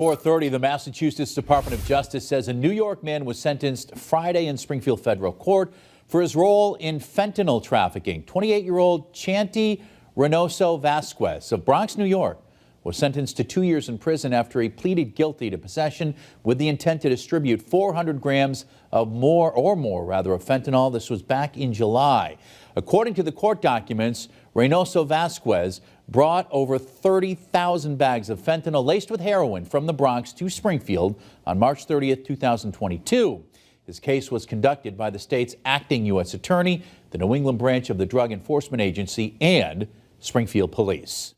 4:30, the Massachusetts Department of Justice says a New York man was sentenced Friday in Springfield federal court for his role in fentanyl trafficking. 28-year-old Chanti Reynoso Vasquez of Bronx, New York, was sentenced to 2 years in prison after he pleaded guilty to possession with the intent to distribute 400 grams of more of fentanyl. This was back in July. According to the court documents, Reynoso Vasquez brought over 30,000 bags of fentanyl laced with heroin from the Bronx to Springfield on March 30th, 2022. His case was conducted by the state's acting U.S. attorney, the New England branch of the Drug Enforcement Agency, and Springfield Police.